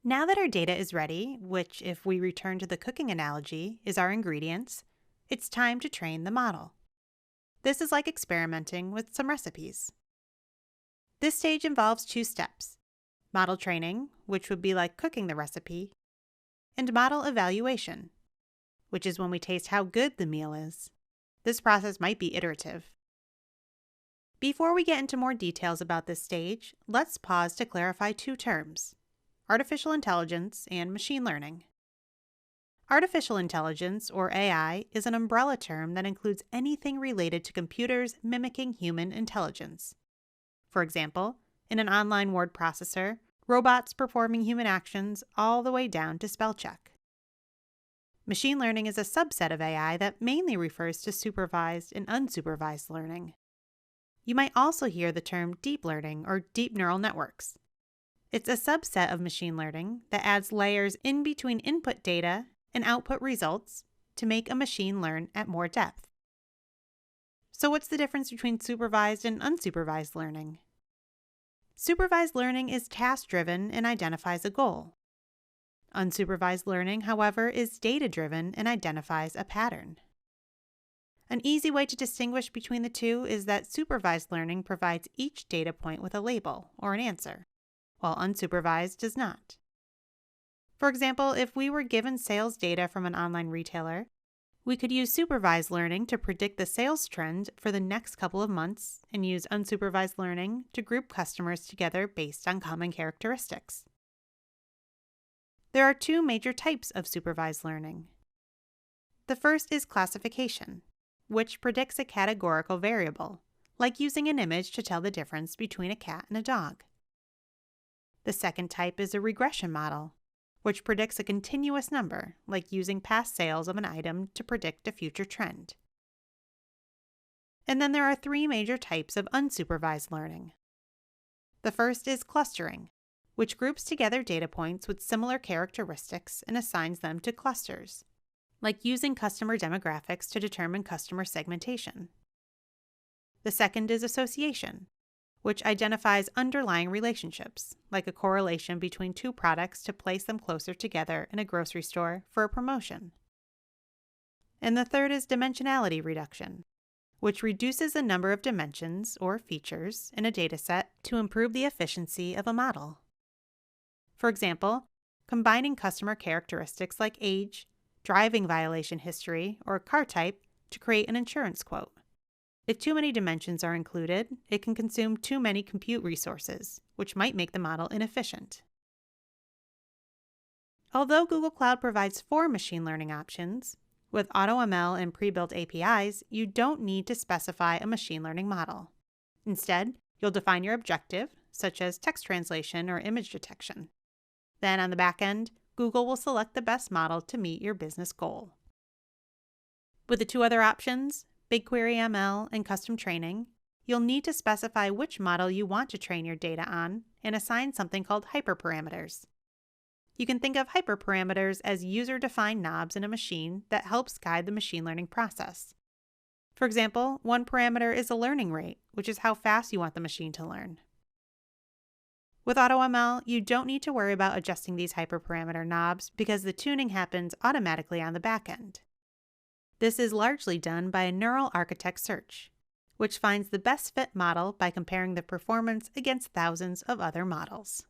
Now that our data is ready, which, if we return to the cooking analogy, is our ingredients, it's time to train the model. This is like experimenting with some recipes. This stage involves 2 steps: model training, which would be like cooking the recipe, and model evaluation, which is when we taste how good the meal is. This process might be iterative. Before we get into more details about this stage, let's pause to clarify 2 terms: artificial intelligence and machine learning. Artificial intelligence, or AI, is an umbrella term that includes anything related to computers mimicking human intelligence. For example, in an online word processor, robots performing human actions all the way down to spell check. Machine learning is a subset of AI that mainly refers to supervised and unsupervised learning. You might also hear the term deep learning or deep neural networks. It's a subset of machine learning that adds layers in between input data and output results to make a machine learn at more depth. So what's the difference between supervised and unsupervised learning? Supervised learning is task-driven and identifies a goal. Unsupervised learning, however, is data-driven and identifies a pattern. An easy way to distinguish between the two is that supervised learning provides each data point with a label or an answer, while unsupervised does not. For example, if we were given sales data from an online retailer, we could use supervised learning to predict the sales trend for the next couple of months and use unsupervised learning to group customers together based on common characteristics. There are 2 major types of supervised learning. The first is classification, which predicts a categorical variable, like using an image to tell the difference between a cat and a dog. The second type is a regression model, which predicts a continuous number, like using past sales of an item to predict a future trend. And then there are 3 major types of unsupervised learning. The first is clustering, which groups together data points with similar characteristics and assigns them to clusters, like using customer demographics to determine customer segmentation. The second is association, which identifies underlying relationships, like a correlation between 2 products to place them closer together in a grocery store for a promotion. And the third is dimensionality reduction, which reduces the number of dimensions or features in a dataset to improve the efficiency of a model. For example, combining customer characteristics like age, driving violation history, or car type to create an insurance quote. If too many dimensions are included, it can consume too many compute resources, which might make the model inefficient. Although Google Cloud provides 4 machine learning options, with AutoML and pre-built APIs, you don't need to specify a machine learning model. Instead, you'll define your objective, such as text translation or image detection. Then on the back end, Google will select the best model to meet your business goal. With the 2 other options, BigQuery ML and custom training, you'll need to specify which model you want to train your data on and assign something called hyperparameters. You can think of hyperparameters as user-defined knobs in a machine that helps guide the machine learning process. For example, one parameter is a learning rate, which is how fast you want the machine to learn. With AutoML, you don't need to worry about adjusting these hyperparameter knobs because the tuning happens automatically on the back end. This is largely done by a neural architect search, which finds the best fit model by comparing the performance against thousands of other models.